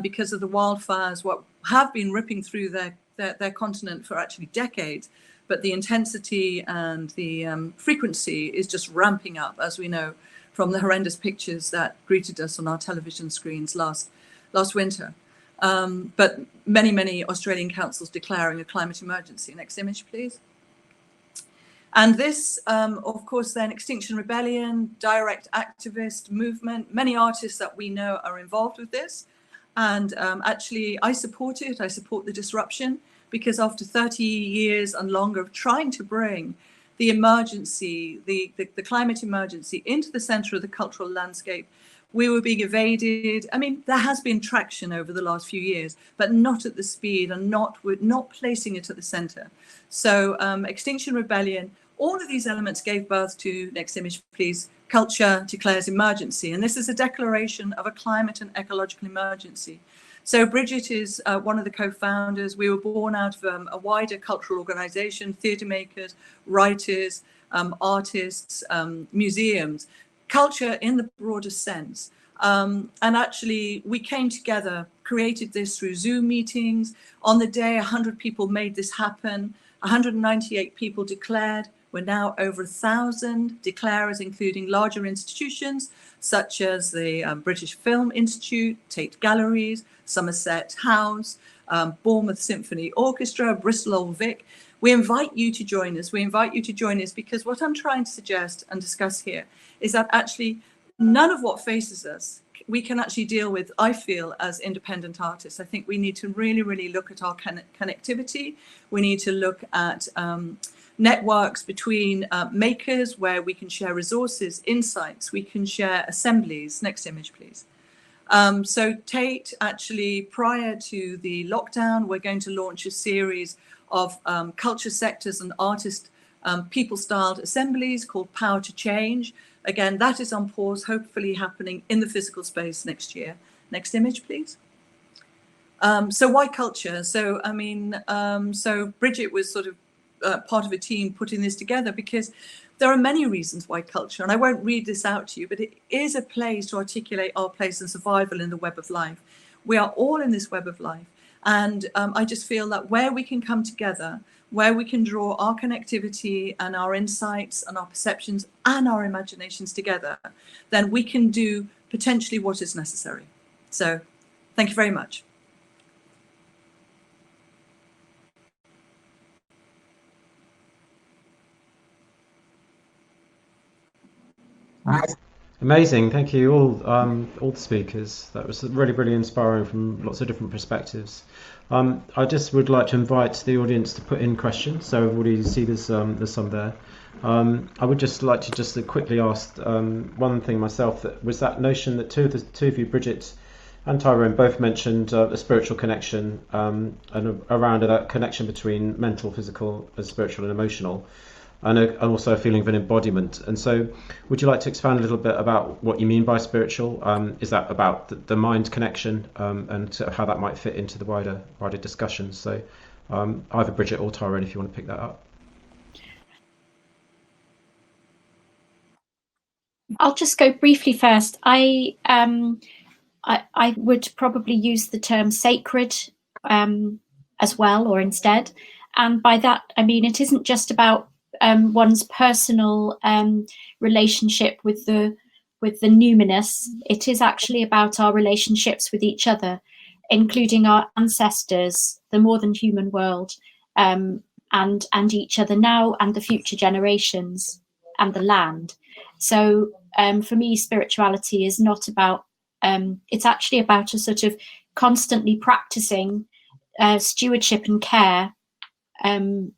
because of the wildfires, what have been ripping through their continent for actually decades, but the intensity and the frequency is just ramping up, as we know from the horrendous pictures that greeted us on our television screens last winter. But many Australian councils declaring a climate emergency. Next image, please. And this, of course, then Extinction Rebellion, direct activist movement, many artists that we know are involved with this. And actually, I support it. I support the disruption, because after 30 years and longer of trying to bring the emergency, the climate emergency into the center of the cultural landscape, we were being evaded. I mean, there has been traction over the last few years, but not at the speed and not placing it at the center. So Extinction Rebellion, all of these elements gave birth to, next image, please, Culture Declares Emergency. And this is a declaration of a climate and ecological emergency. So Bridget is one of the co-founders. We were born out of a wider cultural organization, theatre makers, writers, artists, museums, culture in the broader sense. And actually, we came together, created this through Zoom meetings. On the day, 100 people made this happen. 198 people declared. We're now over 1,000 declarers, including larger institutions such as the British Film Institute, Tate Galleries, Somerset House, Bournemouth Symphony Orchestra, Bristol Old Vic. We invite you to join us. We invite you to join us because what I'm trying to suggest and discuss here is that actually none of what faces us we can actually deal with, I feel, as independent artists. I think we need to really, really look at our connectivity. We need to look at networks between makers where we can share resources, insights, we can share assemblies. Next image, please. So Tate, actually, prior to the lockdown, we're going to launch a series of culture sectors and artist people-styled assemblies called Power to Change. Again, that is on pause, hopefully happening in the physical space next year. Next image, please. So why culture? So, I mean, so Bridget was sort of part of a team putting this together because there are many reasons why culture, and I won't read this out to you, but it is a place to articulate our place and survival in the web of life. We are all in this web of life. And I just feel that where we can come together, where we can draw our connectivity and our insights and our perceptions and our imaginations together, then we can do potentially what is necessary. So thank you very much. Amazing, thank you all the speakers. That was really, really inspiring from lots of different perspectives. I just would like to invite the audience to put in questions. So everybody see there's some there. I would just like to quickly ask one thing myself. That was that notion that two of you, Bridget and Tyrone, both mentioned a spiritual connection and around that connection between mental, physical, and spiritual and emotional. And also a feeling of an embodiment. And so would you like to expand a little bit about what you mean by spiritual? Is that about the mind connection and how that might fit into the wider discussion? So either Bridget or Tyrone, if you want to pick that up. I'll just go briefly first. I would probably use the term sacred as well, or instead. And by that, I mean, it isn't just about one's personal relationship with the numinous. It is actually about our relationships with each other, including our ancestors, the more than human world, and each other now and the future generations and the land. So for me, spirituality is not about, it's actually about a sort of constantly practicing stewardship and care and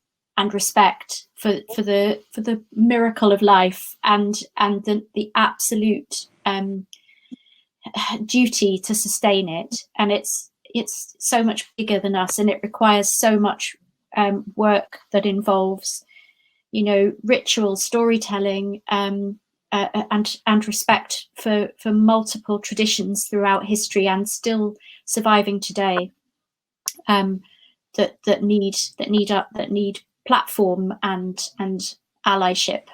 respect for the miracle of life and the absolute duty to sustain it. And it's so much bigger than us, and it requires so much work that involves, ritual, storytelling, and respect for multiple traditions throughout history and still surviving today. That need platform and allyship.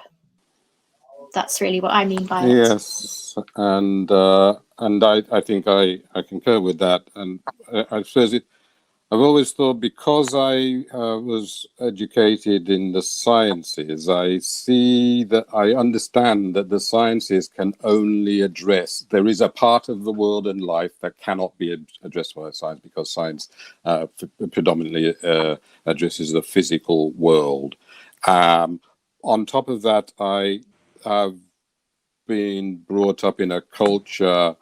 That's really what I mean by it. Yes, and I think I concur with that. And I suppose I've always thought, because I was educated in the sciences, I understand that the sciences can only address, there is a part of the world and life that cannot be addressed by science, because science predominantly addresses the physical world. On top of that, I have been brought up in a culture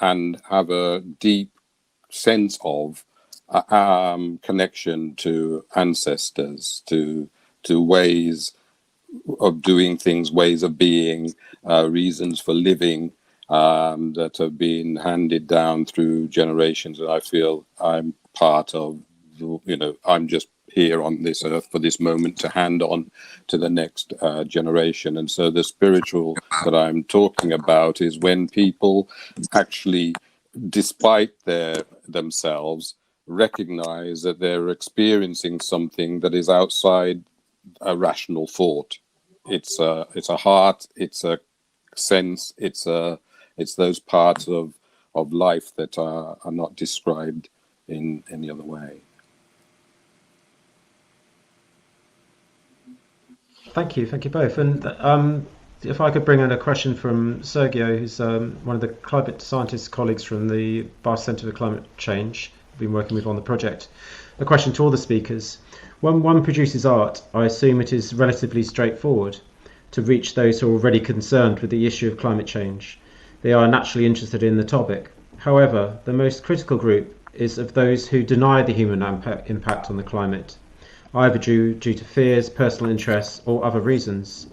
and have a deep sense of connection to ancestors, to ways of doing things, ways of being, reasons for living that have been handed down through generations. And I feel I'm part of, I'm just here on this earth for this moment to hand on to the next generation. And so the spiritual that I'm talking about is when people actually, despite themselves, recognize that they're experiencing something that is outside a rational thought. It's a heart, it's a sense, it's those parts of life that are not described in any other way. Thank you both. And if I could bring in a question from Sergio, who's one of the climate scientist colleagues from the Bar Centre for Climate Change been working with on the project. A question to all the speakers. When one produces art, I assume it is relatively straightforward to reach those who are already concerned with the issue of climate change. They are naturally interested in the topic. However, the most critical group is of those who deny the human impact on the climate, either due to fears, personal interests, or other reasons.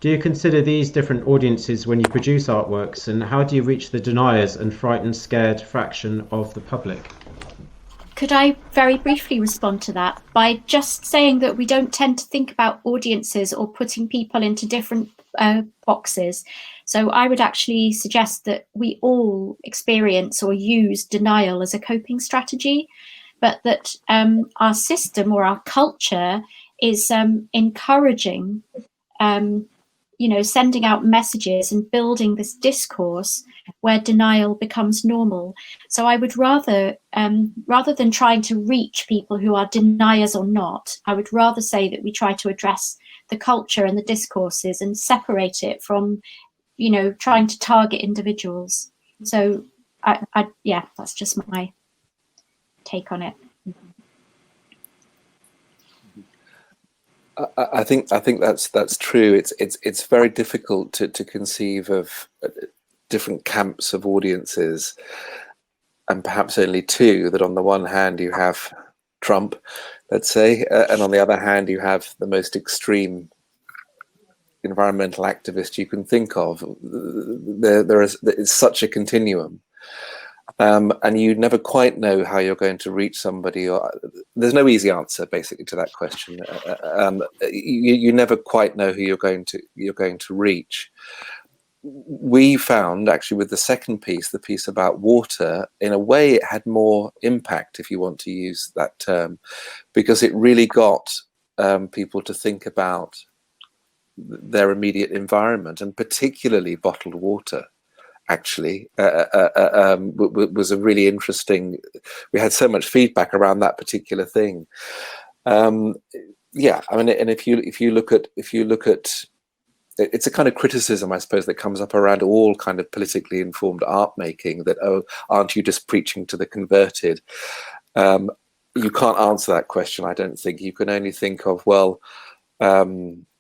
Do you consider these different audiences when you produce artworks, and how do you reach the deniers and frightened, scared fraction of the public? Could I very briefly respond to that by just saying that we don't tend to think about audiences or putting people into different boxes. So I would actually suggest that we all experience or use denial as a coping strategy, but that our system or our culture is encouraging, sending out messages and building this discourse where denial becomes normal. So I would rather than trying to reach people who are deniers or not, I would rather say that we try to address the culture and the discourses and separate it from, trying to target individuals. So that's just my take on it. I think that's true. It's very difficult to conceive of different camps of audiences, and perhaps only two. That on the one hand you have Trump, let's say, and on the other hand you have the most extreme environmental activist you can think of. It's such a continuum. And you never quite know how you're going to reach somebody, or there's no easy answer basically to that question. You never quite know who you're going to reach. We found actually with the second piece, the piece about water, in a way it had more impact, if you want to use that term, because it really got people to think about their immediate environment, and particularly bottled water. Actually, was a really interesting. We had so much feedback around that particular thing. Yeah, I mean, and if you look at, it's a kind of criticism, I suppose, that comes up around all kind of politically informed art making. That, oh, aren't you just preaching to the converted? You can't answer that question, I don't think. You can only think of, well,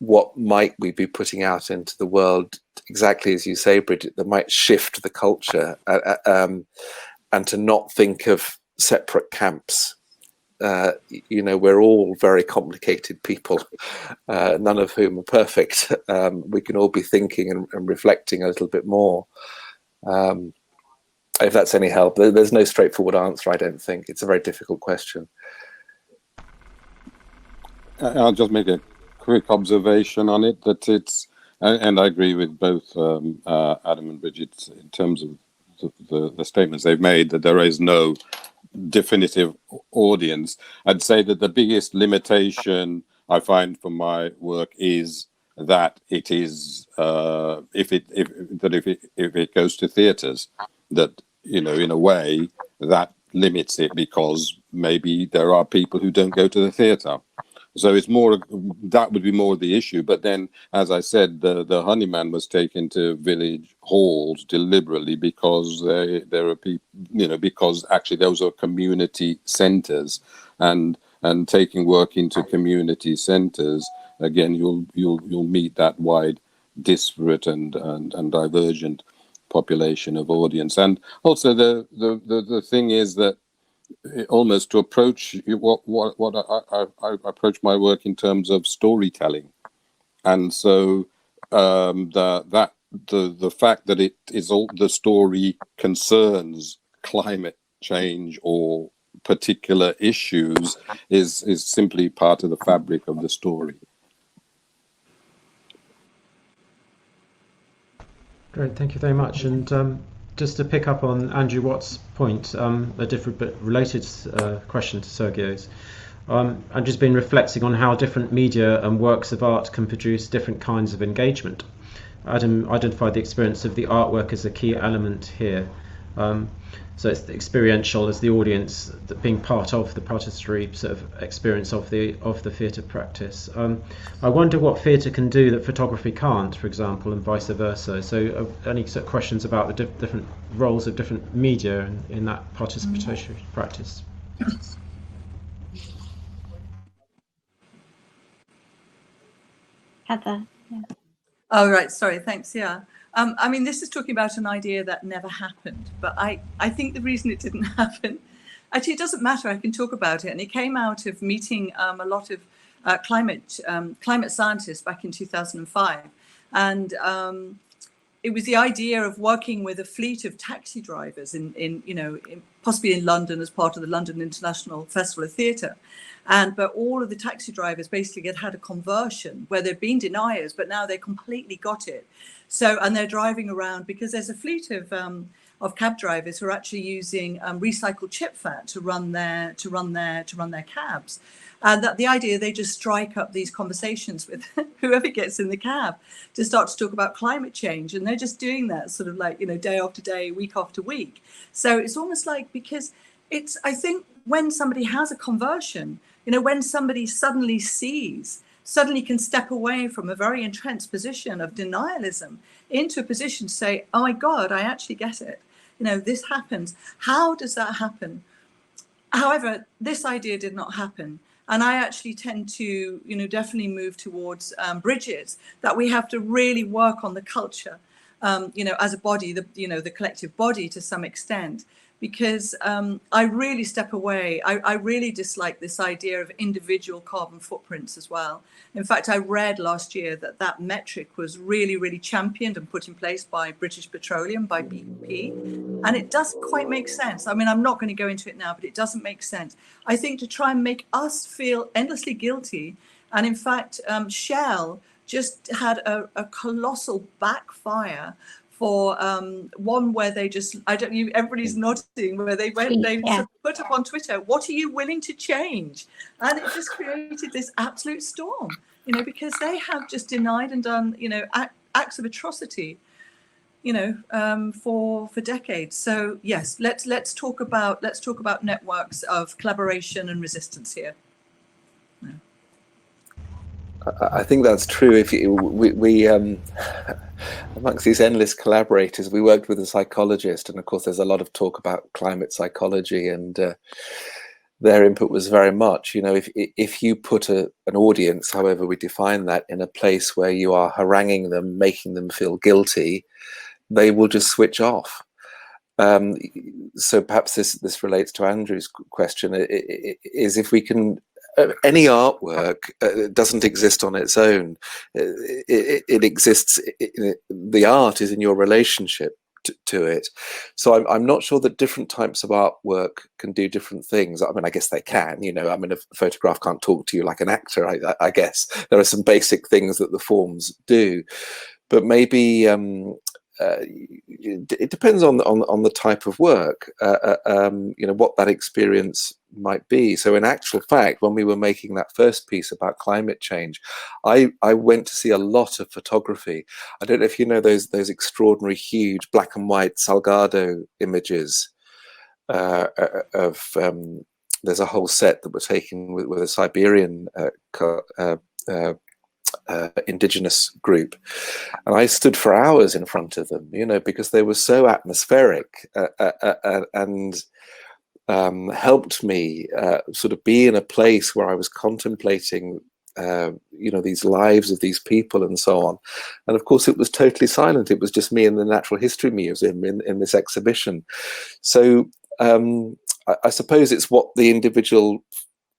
what might we be putting out into the world, exactly as you say, Bridget, that might shift the culture, and to not think of separate camps. We're all very complicated people, none of whom are perfect. We can all be thinking and reflecting a little bit more. If that's any help, there's no straightforward answer, I don't think. It's a very difficult question. I'll just make a quick observation on it, that it's, and I agree with both Adam and Bridget in terms of the statements they've made, that there is no definitive audience. I'd say that the biggest limitation I find for my work is that it is if it goes to theatres, that in a way that limits it, because maybe there are people who don't go to the theatre. So it's more, that would be more the issue. But then, as I said, the Honeyman was taken to village halls deliberately because there are people, because actually those are community centres, and taking work into community centres, again, you'll meet that wide, disparate and divergent population of audience. And also the thing is that almost to approach what I approach my work in terms of storytelling, and so the fact that it is all, the story concerns climate change or particular issues is simply part of the fabric of the story. Great, thank you very much. And just to pick up on Andrew Watt's point, a different but related question to Sergio's. I've just been reflecting on how different media and works of art can produce different kinds of engagement. Adam identified the experience of the artwork as a key element here. So it's the experiential as the audience, that being part of the participatory sort of experience of the theatre practice. I wonder what theatre can do that photography can't, for example, and vice versa. So any sort of questions about the different roles of different media in that participatory practice? Heather. Yeah. Oh, right. Sorry. Thanks. Yeah. I mean, this is talking about an idea that never happened, but I think the reason it didn't happen, actually, it doesn't matter. I can talk about it. And it came out of meeting a lot of climate scientists back in 2005. And it was the idea of working with a fleet of taxi drivers possibly in London as part of the London International Festival of Theatre. But all of the taxi drivers basically had a conversion where they'd been deniers, but now they completely got it. So, and they're driving around because there's a fleet of cab drivers who are actually using recycled chip fat to run their cabs. And that the idea, they just strike up these conversations with whoever gets in the cab to start to talk about climate change. And they're just doing that sort of like, day after day, week after week. So it's almost like, because I think when somebody has a conversion, when somebody suddenly can step away from a very entrenched position of denialism into a position to say, oh my God, I actually get it. This happens. How does that happen? However, this idea did not happen. And I actually tend to, definitely move towards bridges, that we have to really work on the culture, as a body, the collective body to some extent, because I really step away. I really dislike this idea of individual carbon footprints as well. In fact, I read last year that metric was really, really championed and put in place by British Petroleum, by BP. And it doesn't quite make sense. I mean, I'm not going to go into it now, but it doesn't make sense. I think to try and make us feel endlessly guilty. And in fact, Shell just had a colossal backfire for one where they just, everybody's nodding, where they went, they put up on Twitter, what are you willing to change? And it just created this absolute storm, because they have just denied and done, acts of atrocity, for decades. So yes, let's talk about networks of collaboration and resistance here. I think that's true. If we amongst these endless collaborators, we worked with a psychologist, and of course there's a lot of talk about climate psychology, and their input was very much, if you put an audience, however we define that, in a place where you are haranguing them, making them feel guilty, they will just switch off. So perhaps this relates to Andrew's question, is if we can, any artwork doesn't exist on its own. It exists, the art is in your relationship to it. So I'm not sure that different types of artwork can do different things. I mean, I guess they can, I mean, a photograph can't talk to you like an actor, I guess. There are some basic things that the forms do, but maybe it depends on the type of work, what that experience might be. So in actual fact, when we were making that first piece about climate change, I went to see a lot of photography. I don't know if you know those extraordinary huge black and white Salgado images of there's a whole set that were taken with a Siberian indigenous group, and I stood for hours in front of them, because they were so atmospheric and helped me sort of be in a place where I was contemplating these lives of these people and so on. And of course it was totally silent. It was just me in the Natural History Museum in this exhibition. So I suppose it's what the individual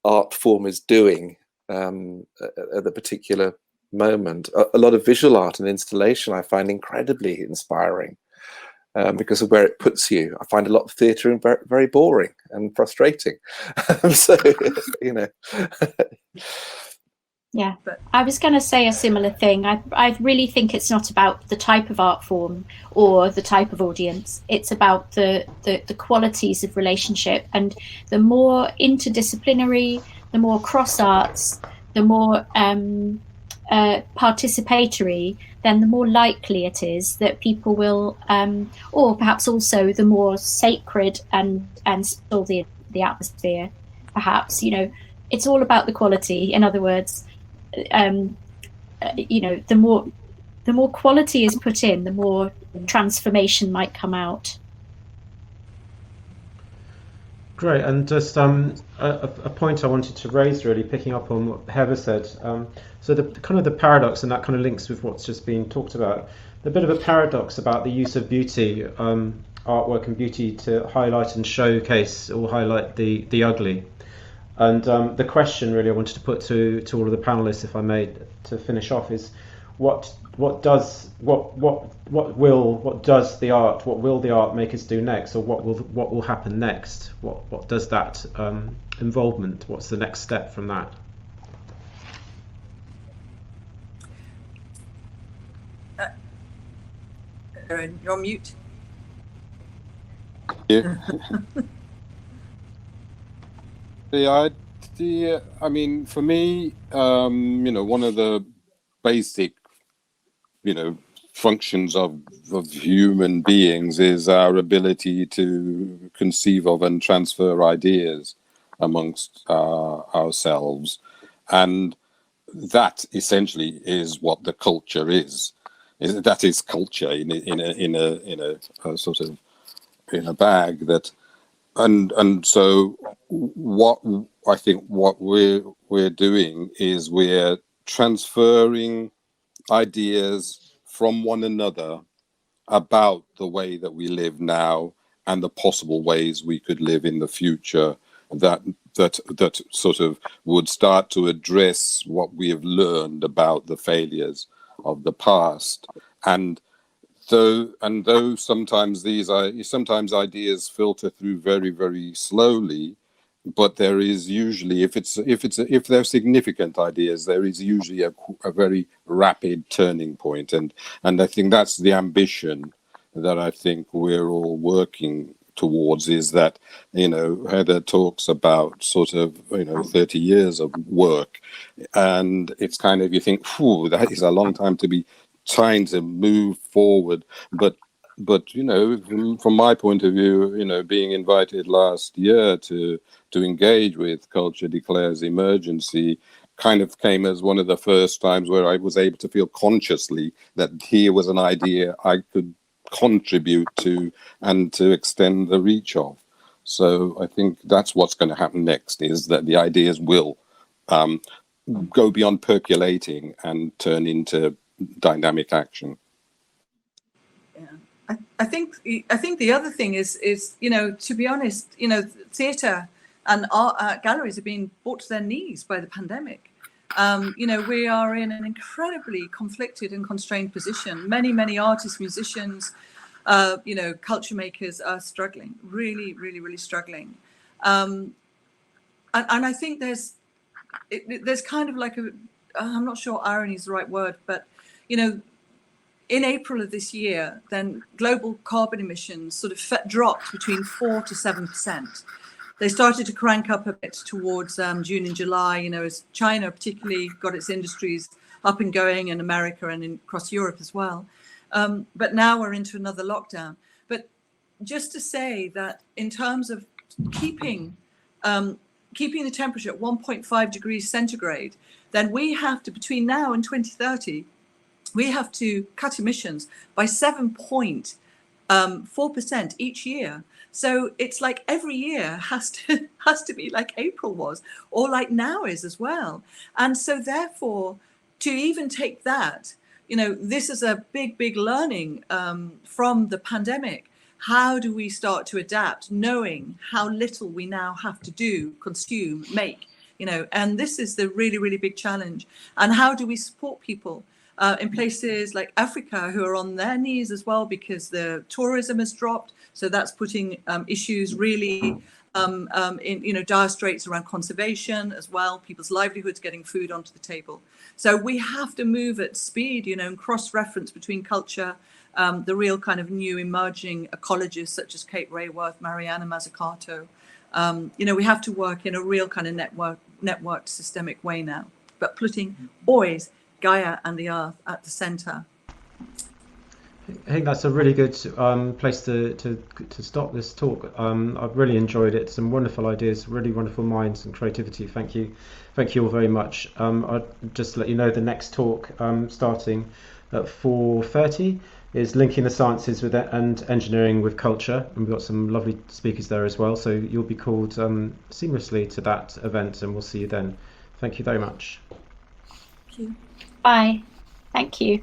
art form is doing at the particular moment. A lot of visual art and installation I find incredibly inspiring because of where it puts you. I find a lot of theatre very, very boring and frustrating. So, Yeah, I was going to say a similar thing. I really think it's not about the type of art form or the type of audience. It's about the qualities of relationship. And the more interdisciplinary, the more cross arts, the more participatory, then the more likely it is that people will, or perhaps also the more sacred and still the atmosphere, perhaps, it's all about the quality. In other words, the more quality is put in, the more transformation might come out. Great, and just a point I wanted to raise, really, picking up on what Heather said. So the kind of the paradox, and that kind of links with what's just been talked about. The bit of a paradox about the use of beauty, artwork and beauty to highlight and showcase or highlight the ugly. And the question really I wanted to put to all of the panelists, if I may, to finish off, is what does the art make us do next, or what will happen next? What does that involvement? What's the next step from that? Erin, you're on mute. Yeah. The idea, I mean, for me, one of the basic, functions of human beings is our ability to conceive of and transfer ideas amongst ourselves, and that essentially is what the culture is. That is culture in a sort of in a bag that. And so what I think what we're doing is we're transferring ideas from one another about the way that we live now and the possible ways we could live in the future that sort of would start to address what we have learned about the failures of the past. And though sometimes sometimes ideas filter through very, very slowly, but there is usually, if they're significant ideas, there is usually a very rapid turning point, and I think that's the ambition that I think we're all working towards. Is that Heather talks about sort of 30 years of work, and it's kind of, you think, phew, that is a long time to be trying to move forward, but from my point of view, being invited last year to engage with Culture Declares Emergency kind of came as one of the first times where I was able to feel consciously that here was an idea I could contribute to and to extend the reach of. So I think that's what's going to happen next, is that the ideas will go beyond percolating and turn into dynamic action. Yeah, I think the other thing is to be honest, theatre and art galleries are being brought to their knees by the pandemic. We are in an incredibly conflicted and constrained position. Many artists, musicians, culture makers are struggling, really struggling. And I think there's kind of like I'm not sure irony is the right word, but in April of this year, then global carbon emissions sort of dropped between 4 to 7%. They started to crank up a bit towards June and July, as China particularly got its industries up and going, in America and across Europe as well. But now we're into another lockdown. But just to say that in terms of keeping the temperature at 1.5 degrees centigrade, then we have to, between now and 2030, we have to cut emissions by 7.4% each year. So it's like every year has to be like April was, or like now is as well. And so therefore, to even take that, this is a big learning from the pandemic. How do we start to adapt, knowing how little we now have to do, consume, make, and this is the really big challenge. And how do we support people in places like Africa, who are on their knees as well, because the tourism has dropped. So that's putting issues really in dire straits around conservation as well, people's livelihoods, getting food onto the table. So we have to move at speed, and cross-reference between culture, the real kind of new emerging ecologists such as Kate Rayworth, Mariana Mazzucato. We have to work in a real kind of networked systemic way now, but putting always Gaia and the earth at the center. I think that's a really good place to stop this talk. I've really enjoyed it. Some wonderful ideas, really wonderful minds and creativity. Thank you all very much. I'll just let you know the next talk starting at 4:30. is linking the sciences with it and engineering with culture, and we've got some lovely speakers there as well. So you'll be called seamlessly to that event, and we'll see you then. Thank you very much. Thank you. Bye. Thank you.